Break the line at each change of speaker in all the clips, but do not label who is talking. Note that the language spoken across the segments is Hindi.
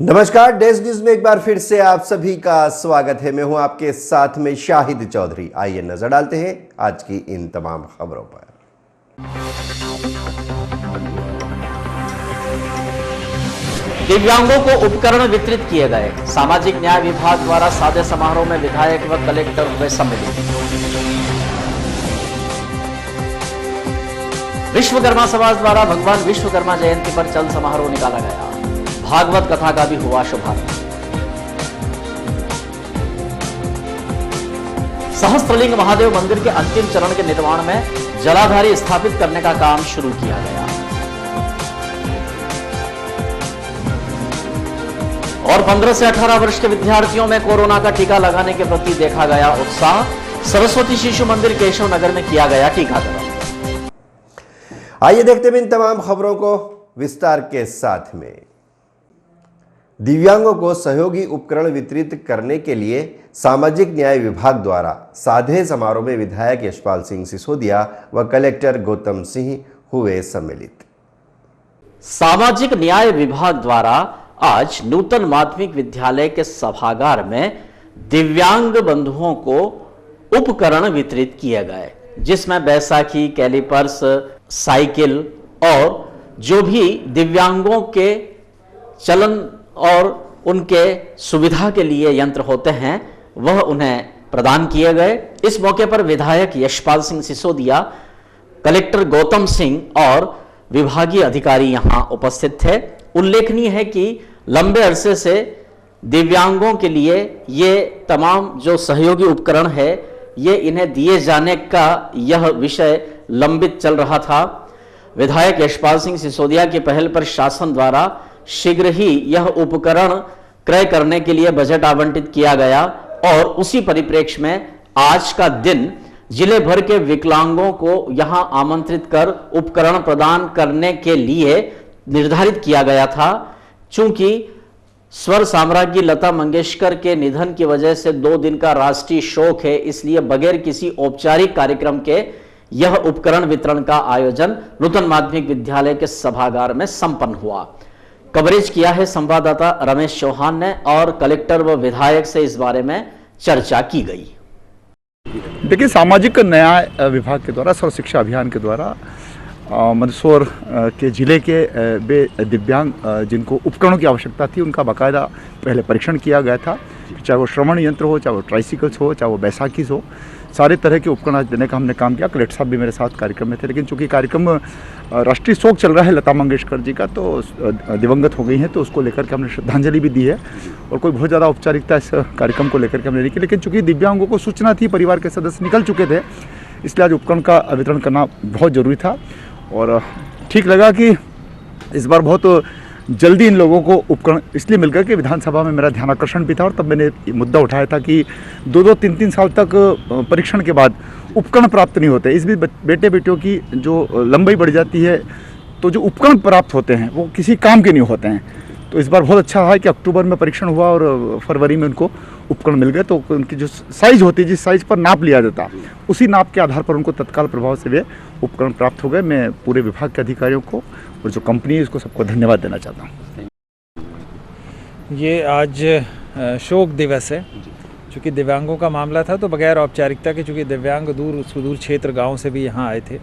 नमस्कार, डेस्क न्यूज में एक बार फिर से आप सभी का स्वागत है। मैं हूं आपके साथ में शाहिद चौधरी। आइए नजर डालते हैं आज की इन तमाम खबरों पर।
दिव्यांगों को उपकरण वितरित किए गए। सामाजिक न्याय विभाग द्वारा सादे समारोह में विधायक व कलेक्टर हुए सम्मिलित। विश्वकर्मा समाज द्वारा भगवान विश्वकर्मा जयंती पर चल समारोह निकाला गया। भागवत कथा का भी हुआ शुभारंभ। सहस्त्रलिंग महादेव मंदिर के अंतिम चरण के निर्माण में जलाधारी स्थापित करने का काम शुरू किया गया। और 15 से 18 वर्ष के विद्यार्थियों में कोरोना का टीका लगाने के प्रति देखा गया उत्साह। सरस्वती शिशु मंदिर केशव नगर में किया गया टीकाकरण।
आइए देखते हैं इन तमाम खबरों को विस्तार के साथ में। दिव्यांगों को सहयोगी उपकरण वितरित करने के लिए सामाजिक न्याय विभाग द्वारा साधे समारोह में विधायक यशपाल सिंह सिसोदिया व कलेक्टर गौतम सिंह हुए सम्मिलित।
सामाजिक न्याय विभाग द्वारा आज नूतन माध्यमिक विद्यालय के सभागार में दिव्यांग बंधुओं को उपकरण वितरित किए गए, जिसमें बैसाखी, कैलिपर्स, साइकिल और जो भी दिव्यांगों के चलन और उनके सुविधा के लिए यंत्र होते हैं वह उन्हें प्रदान किए गए। इस मौके पर विधायक यशपाल सिंह सिसोदिया, कलेक्टर गौतम सिंह और विभागीय अधिकारी यहां उपस्थित थे। उल्लेखनीय है कि लंबे अरसे से दिव्यांगों के लिए ये तमाम जो सहयोगी उपकरण है ये इन्हें दिए जाने का यह विषय लंबित चल रहा था। विधायक यशपाल सिंह सिसोदिया की पहल पर शासन द्वारा शीघ्र ही यह उपकरण क्रय करने के लिए बजट आवंटित किया गया और उसी परिप्रेक्ष्य में आज का दिन जिले भर के विकलांगों को यहां आमंत्रित कर उपकरण प्रदान करने के लिए निर्धारित किया गया था। चूंकि स्वर साम्राज्ञी लता मंगेशकर के निधन की वजह से 2 दिन का राष्ट्रीय शोक है, इसलिए बगैर किसी औपचारिक कार्यक्रम के यह उपकरण वितरण का आयोजन नूतन माध्यमिक विद्यालय के सभागार में संपन्न हुआ। कवरेज किया है संवाददाता रमेश चौहान ने और कलेक्टर व विधायक से इस बारे में चर्चा की गई।
देखिए, सामाजिक न्याय विभाग के द्वारा सर्व शिक्षा अभियान के द्वारा मंदसौर के जिले के दिव्यांग जिनको उपकरणों की आवश्यकता थी उनका बाकायदा पहले परीक्षण किया गया था। चाहे वो श्रवण यंत्र हो, चाहे वो ट्राइसिकल्स हो, चाहे वो बैसाखीस हो, सारे तरह के उपकरण आज देने का हमने काम किया। कलेक्टर साहब भी मेरे साथ कार्यक्रम में थे, लेकिन चूंकि कार्यक्रम राष्ट्रीय शोक चल रहा है लता मंगेशकर जी का, तो दिवंगत हो गई हैं, तो उसको लेकर के हमने श्रद्धांजलि भी दी है और कोई बहुत ज़्यादा औपचारिकता इस कार्यक्रम को लेकर के हमने नहीं की। लेकिन चूंकि दिव्यांगों को सूचना थी, परिवार के सदस्य निकल चुके थे, इसलिए आज उपकरण का वितरण करना बहुत ज़रूरी था और ठीक लगा कि इस बार बहुत जल्दी इन लोगों को उपकरण इसलिए मिल गया कि विधानसभा में मेरा ध्यान आकर्षण भी था और तब मैंने मुद्दा उठाया था कि 2-2, 3-3 साल तक परीक्षण के बाद उपकरण प्राप्त नहीं होते। इस बीच बेटे बेटियों की जो लंबाई बढ़ जाती है तो जो उपकरण प्राप्त होते हैं वो किसी काम के नहीं होते हैं। तो इस बार बहुत अच्छा है कि अक्टूबर में परीक्षण हुआ और फरवरी में उनको उपकरण मिल गए। तो उनकी जो साइज होती है, जिस साइज पर नाप लिया जाता, उसी नाप के आधार पर उनको तत्काल प्रभाव से वे उपकरण प्राप्त हो गए। मैं पूरे विभाग के अधिकारियों को और जो कंपनी है उसको सबको धन्यवाद देना चाहता हूँ।
ये आज शोक दिवस है। चूँकि दिव्यांगों का मामला था तो बगैर औपचारिकता के, चूँकि दिव्यांग दूर सुदूर क्षेत्र गाँव से भी यहाँ आए थे,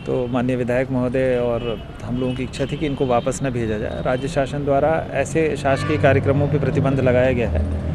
तो माननीय विधायक महोदय और हम लोगों की इच्छा थी कि इनको वापस न भेजा जाए। राज्य शासन द्वारा ऐसे शासकीय कार्यक्रमों पर प्रतिबंध लगाया गया है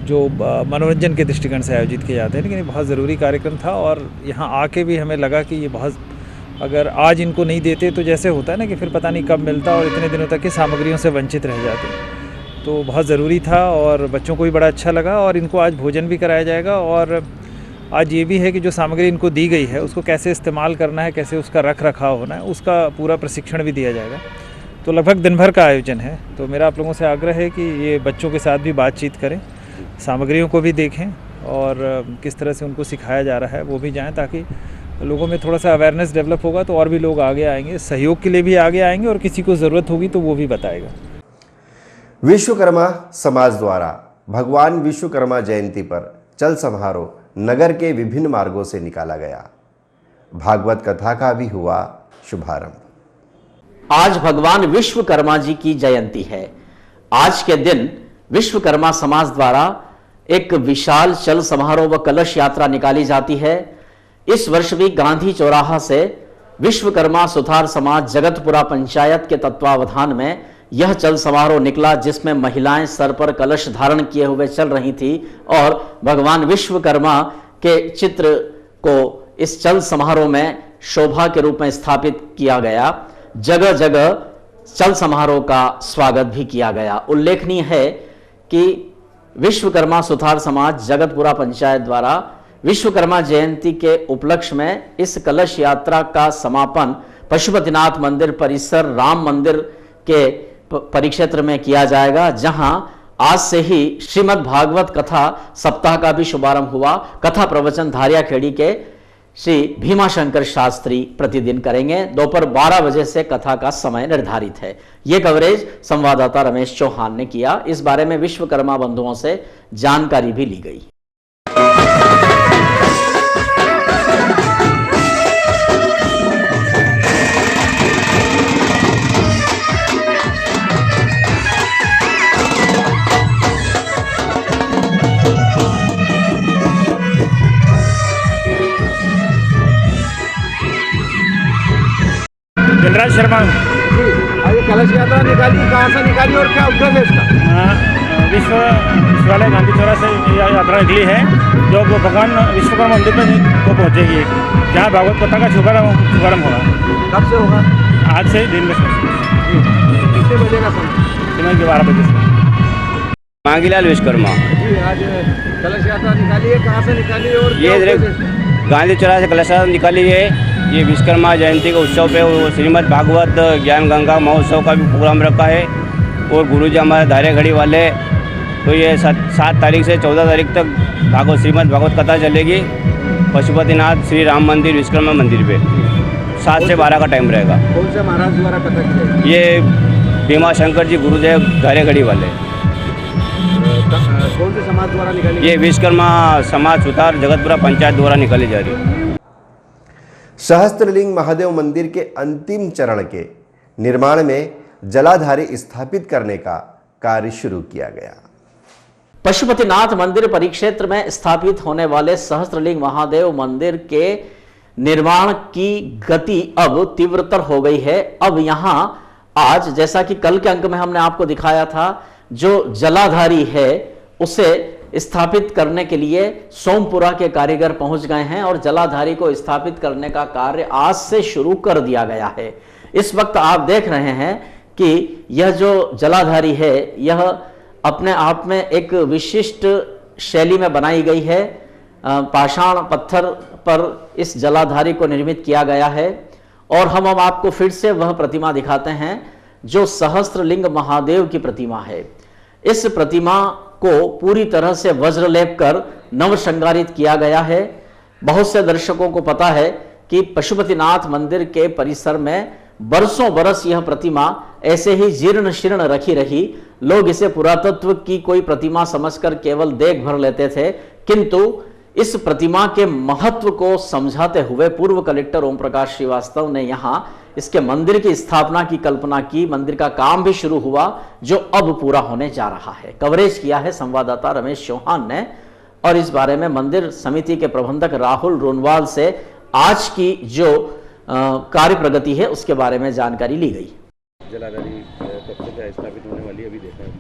जो मनोरंजन के दृष्टिकोण से आयोजित किए जाते हैं, लेकिन ये बहुत ज़रूरी कार्यक्रम था और यहाँ आके भी हमें लगा कि ये बहुत, अगर आज इनको नहीं देते तो जैसे होता है ना कि फिर पता नहीं कब मिलता और इतने दिनों तक की सामग्रियों से वंचित रह जाते, तो बहुत ज़रूरी था और बच्चों को भी बड़ा अच्छा लगा। और इनको आज भोजन भी कराया जाएगा और आज ये भी है कि जो सामग्री इनको दी गई है उसको कैसे इस्तेमाल करना है, कैसे उसका रख रखाव होना है, उसका पूरा प्रशिक्षण भी दिया जाएगा। तो लगभग दिन भर का आयोजन है। तो मेरा आप लोगों से आग्रह है कि ये बच्चों के साथ भी बातचीत करें, सामग्रियों को भी देखें और किस तरह से उनको सिखाया जा रहा है वो भी जाएं, ताकि लोगों में थोड़ा सा अवेयरनेस डेवलप होगा तो और भी लोग आगे आएंगे, सहयोग के लिए भी आगे आएंगे और किसी को ज़रूरत होगी तो वो भी बताएगा।
विश्वकर्मा समाज द्वारा भगवान विश्वकर्मा जयंती पर चल समारोह नगर के विभिन्न मार्गों से निकाला गया। भागवत कथा का भी हुआ शुभारंभ।
आज भगवान विश्वकर्मा जी की जयंती है। आज के दिन विश्वकर्मा समाज द्वारा एक विशाल चल समारोह व कलश यात्रा निकाली जाती है। इस वर्ष भी गांधी चौराहा से विश्वकर्मा सुथार समाज जगतपुरा पंचायत के तत्वावधान में यह चल समारोह निकला, जिसमें महिलाएं सर पर कलश धारण किए हुए चल रही थी और भगवान विश्वकर्मा के चित्र को इस चल समारोह में शोभा के रूप में स्थापित किया गया। जगह जगह चल समारोह का स्वागत भी किया गया। उल्लेखनीय है कि विश्वकर्मा सुथार समाज जगतपुरा पंचायत द्वारा विश्वकर्मा जयंती के उपलक्ष्य में इस कलश यात्रा का समापन पशुपतिनाथ मंदिर परिसर राम मंदिर के परिक्षेत्र में किया जाएगा, जहां आज से ही श्रीमद् भागवत कथा सप्ताह का भी शुभारंभ हुआ। कथा प्रवचन धारियाखेड़ी के श्री भीमाशंकर शास्त्री प्रतिदिन करेंगे। दोपहर 12 बजे से कथा का समय निर्धारित है। यह कवरेज संवाददाता रमेश चौहान ने किया। इस बारे में विश्वकर्मा बंधुओं से जानकारी भी ली गई।
जनराज शर्मा।
आज कलश यात्रा निकाली, कहाँ से निकाली और क्या उद्देश्य है इसका?
विश्वविद्यालय गांधी चौरा से यह यात्रा निकली है, जो भगवान विश्वकर्मा मंदिर में को पहुँचेगी, जहाँ भागवत कथा का शुभारंभ होगा।
कब से होगा?
आज से दिन में
कितने बजे का समय?
12 बजे से।
मांगीलाल विश्वकर्मा
जी, आज कलश यात्रा निकाली है, कहाँ से निकाली और क्या
ये
उद्देश्य है इसका?
गांधी चौराहे से कलश यात्रा निकाली है। ये विश्वकर्मा जयंती के उत्सव पे वो श्रीमद् भागवत ज्ञान गंगा महोत्सव का भी प्रोग्राम रखा है और गुरुजी हमारे धारियाखेड़ी वाले, तो ये 7 तारीख से 14 तारीख तक श्रीमद् भागवत कथा चलेगी पशुपतिनाथ श्री राम मंदिर विश्वकर्मा मंदिर पे। 7 से 12 का टाइम रहेगा।
कौन से महाराज द्वारा कथा की जाएगी?
ये भीमाशंकर जी गुरुदेव धारियाखेड़ी वाले।
कौन से समाज द्वारा निकाली?
ये विश्वकर्मा समाज सुथार जगतपुरा पंचायत द्वारा निकाली जा रही है।
सहस्त्रलिंग महादेव मंदिर के अंतिम चरण के निर्माण में जलाधारी स्थापित करने का कार्य शुरू किया गया।
पशुपतिनाथ मंदिर परिक्षेत्र में स्थापित होने वाले सहस्त्रलिंग महादेव मंदिर के निर्माण की गति अब तीव्रतर हो गई है। अब यहां आज, जैसा कि कल के अंक में हमने आपको दिखाया था, जो जलाधारी है उसे स्थापित करने के लिए सोमपुरा के कारीगर पहुंच गए हैं और जलाधारी को स्थापित करने का कार्य आज से शुरू कर दिया गया है। इस वक्त आप देख रहे हैं कि यह जो जलाधारी है यह अपने आप में एक विशिष्ट शैली में बनाई गई है। पाषाण पत्थर पर इस जलाधारी को निर्मित किया गया है और हम आपको फिर से वह प्रतिमा दिखाते हैं जो सहस्त्रलिंग महादेव की प्रतिमा है। इस प्रतिमा को पूरी तरह से वज्रलेप कर नव श्रृंगारित किया गया है। बहुत से दर्शकों को पता है कि पशुपतिनाथ मंदिर के परिसर में बरसों बरस यह प्रतिमा ऐसे ही जीर्ण शीर्ण रखी रही। लोग इसे पुरातत्व की कोई प्रतिमा समझकर केवल देख भर लेते थे, किंतु इस प्रतिमा के महत्व को समझाते हुए पूर्व कलेक्टर ओम प्रकाश श्रीवास्तव ने यहां इसके मंदिर की स्थापना की कल्पना की। मंदिर का काम भी शुरू हुआ जो अब पूरा होने जा रहा है। कवरेज किया है संवाददाता रमेश चौहान ने और इस बारे में मंदिर समिति के प्रबंधक राहुल रोनवाल से आज की जो कार्य प्रगति है उसके बारे में जानकारी ली गई।
जलाधारी कब से स्थापित होने वाली अभी देखा है?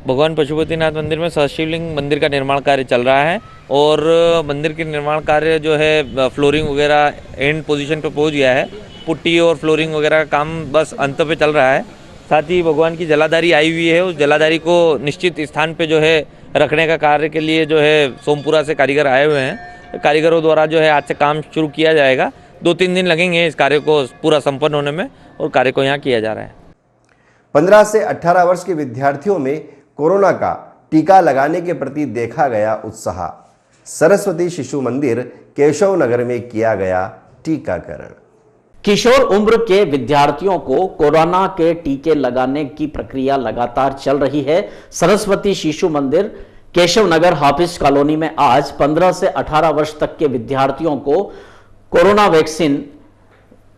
भगवान पशुपतिनाथ मंदिर में सहस्त्रलिंग मंदिर का निर्माण कार्य चल रहा है और मंदिर के निर्माण कार्य जो है फ्लोरिंग वगैरह एंड पोजीशन पे पहुंच गया है। पुट्टी और फ्लोरिंग वगैरह का काम बस अंत पे चल रहा है। साथ ही भगवान की जलाधारी आई हुई है, उस जलाधारी को निश्चित स्थान पे जो है रखने का कार्य के लिए जो है सोमपुरा से कारीगर आए हुए हैं। कारीगरों द्वारा जो है आज से काम शुरू किया जाएगा। 2-3 दिन लगेंगे इस कार्य को पूरा संपन्न होने में और कार्य को यहाँ किया जा रहा है।
15 से 18 वर्ष के विद्यार्थियों में कोरोना का टीका लगाने के प्रति देखा गया उत्साह। सरस्वती शिशु मंदिर केशव नगर में किया गया टीकाकरण।
किशोर उम्र के विद्यार्थियों को कोरोना के टीके लगाने की प्रक्रिया लगातार चल रही है। सरस्वती शिशु मंदिर केशव नगर हाफिज कॉलोनी में आज 15 से 18 वर्ष तक के विद्यार्थियों को कोरोना वैक्सीन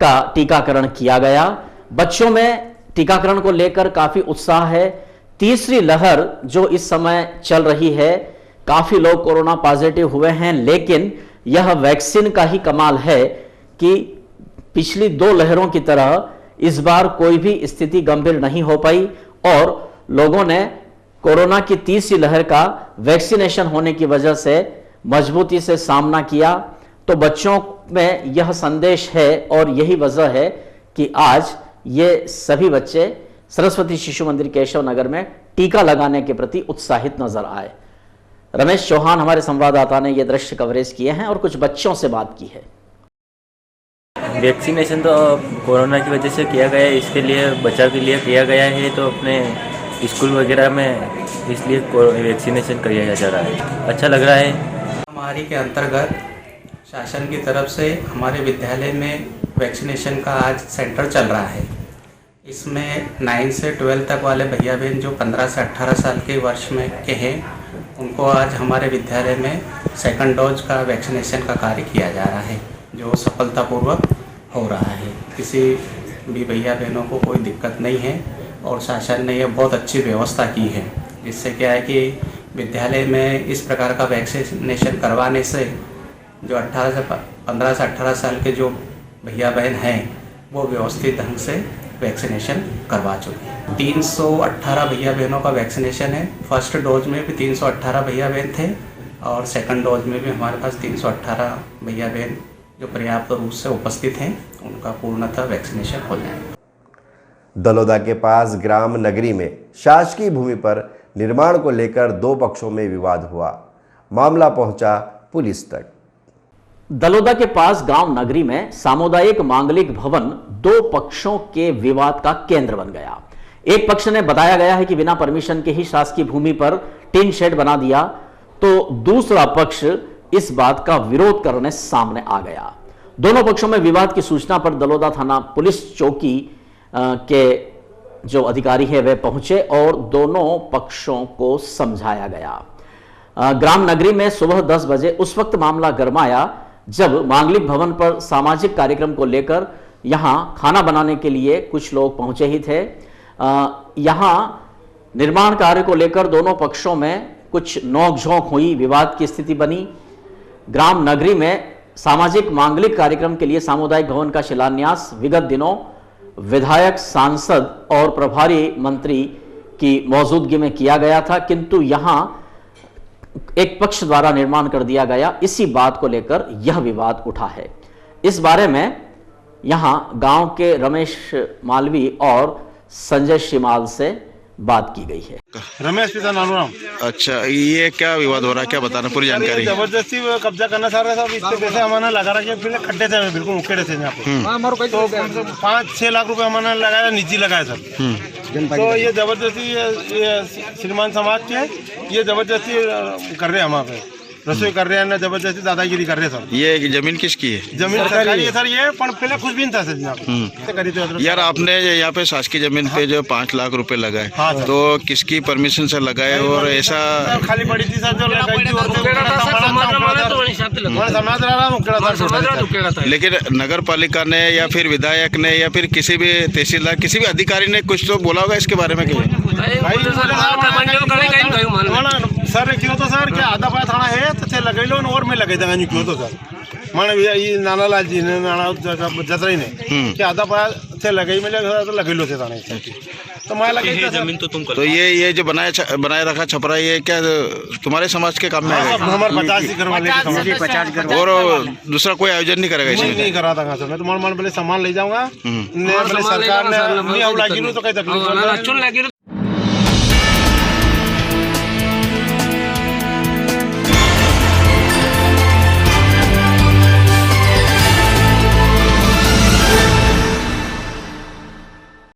का टीकाकरण किया गया। बच्चों में टीकाकरण को लेकर काफी उत्साह है, तीसरी लहर जो इस समय चल रही है, काफी लोग कोरोना पॉजिटिव हुए हैं, लेकिन यह वैक्सीन का ही कमाल है कि पिछली 2 लहरों की तरह इस बार कोई भी स्थिति गंभीर नहीं हो पाई और लोगों ने कोरोना की तीसरी लहर का वैक्सीनेशन होने की वजह से मजबूती से सामना किया। तो बच्चों में यह संदेश है और यही वजह है कि आज ये सभी बच्चे सरस्वती शिशु मंदिर केशव नगर में टीका लगाने के प्रति उत्साहित नजर आए। रमेश चौहान हमारे संवाददाता ने ये दृश्य कवरेज किए हैं और कुछ बच्चों से बात की है।
वैक्सीनेशन तो कोरोना की वजह से किया गया है, इसके लिए बचाव के लिए किया गया है। तो अपने स्कूल वगैरह में इसलिए वैक्सीनेशन किया जा रहा है, अच्छा लग रहा है।
महामारी के अंतर्गत शासन की तरफ से हमारे विद्यालय में वैक्सीनेशन का आज सेंटर चल रहा है। इसमें 9 से 12 तक वाले भैया बहन जो 15 से 18 साल के वर्ष में के हैं, उनको आज हमारे विद्यालय में सेकंड डोज का वैक्सीनेशन का कार्य किया जा रहा है, जो सफलतापूर्वक हो रहा है। किसी भी भैया बहनों को कोई दिक्कत नहीं है और शासन ने यह बहुत अच्छी व्यवस्था की है, जिससे क्या है कि विद्यालय में इस प्रकार का वैक्सीनेशन करवाने से जो 15 से 18 साल के जो भैया बहन हैं वो व्यवस्थित ढंग से वैक्सीनेशन करवा चुके हैं। 318 भैया बहनों का वैक्सीनेशन है। फर्स्ट डोज में भी 318 भैया बहन थे और सेकंड डोज में भी हमारे पास 318 भैया बहन जो पर्याप्त रूप से उपस्थित हैं, उनका पूर्णतः वैक्सीनेशन हो जाएगा।
दलोदा के पास ग्राम नगरी में शासकीय भूमि पर निर्माण को लेकर 2 पक्षों में विवाद हुआ। मामला पहुंचा पुलिस तक।
दलोदा के पास गांव नगरी में सामुदायिक मांगलिक भवन 2 पक्षों के विवाद का केंद्र बन गया। एक पक्ष ने बताया गया है कि बिना परमिशन के ही शासकीय भूमि पर टीन शेड बना दिया, तो दूसरा पक्ष इस बात का विरोध करने सामने आ गया। दोनों पक्षों में विवाद की सूचना पर दलोदा थाना पुलिस चौकी के जो अधिकारी है वे पहुंचे और दोनों पक्षों को समझाया गया। ग्राम नगरी में सुबह 10 बजे उस वक्त मामला गरमाया जब मांगलिक भवन पर सामाजिक कार्यक्रम को लेकर यहां खाना बनाने के लिए कुछ लोग पहुंचे ही थे। यहां निर्माण कार्य को लेकर दोनों पक्षों में कुछ नोकझोंक हुई, विवाद की स्थिति बनी। ग्राम नगरी में सामाजिक मांगलिक कार्यक्रम के लिए सामुदायिक भवन का शिलान्यास विगत दिनों विधायक, सांसद और प्रभारी मंत्री की मौजूदगी में किया गया था, किंतु यहां एक पक्ष द्वारा निर्माण कर दिया गया। इसी बात को लेकर यह विवाद उठा है। इस बारे में यहां गांव के रमेश मालवी और संजय शिमाल से बात की गई है।
रमेश पिता नानूराम।
अच्छा, ये क्या विवाद हो रहा है, क्या बताना पूरी जानकारी?
जबरदस्ती कब्जा करना चाह रहे थे। इसके पैसे हमारे लगा रखे, फिर खड्डे थे बिल्कुल उखेड़े थे यहाँ पे। तो 5-6 लाख रुपए हमारे लगाया, निजी लगाया सर। तो ये जबरदस्ती ये श्रीमान समाज के ये जबरदस्ती कर रहे हैं, हमारे पे रसोई कर रहे हैं ना, जबरदस्ती दादागिरी कर रहे हैं सर।
ये जमीन किसकी है?
जमीन सरकारी है सर। ये पर पहले कुछ भी नहीं था सर यहाँ।
यार आपने यहाँ पे शासकीय जमीन पे जो 5 लाख रुपए लगाए, तो किसकी परमिशन से लगाए? और ऐसा
खाली पड़ी थी सर जो लगाई थी,
लेकिन नगर पालिका ने या फिर विधायक ने या फिर किसी भी तहसीलदार, किसी भी अधिकारी ने कुछ तो बोला होगा इसके बारे में?
सर क्यों तो सर क्या आधा पाया थाना है तो लगे लो और मैं लगे देगा नहीं क्यों तो सर माने ये नाना लाल जी ने नाना जतराई ने क्या आधा पाया थे लगे मिले तो लगे लो थे थाने तो मैं लगे जमीन तो तुम कर।
तो ये जो बनाए रखा छपरा, ये क्या तुम्हारे समाज के काम में है?
हमारे 50 घर
और दूसरा कोई आयोजन नहीं करेगा इसमें?
नहीं करा था सर। मैं तुम्हारे मान पहले सामान ले जाऊंगा, सरकार ने नहीं लगी तो कहीं तकलीफ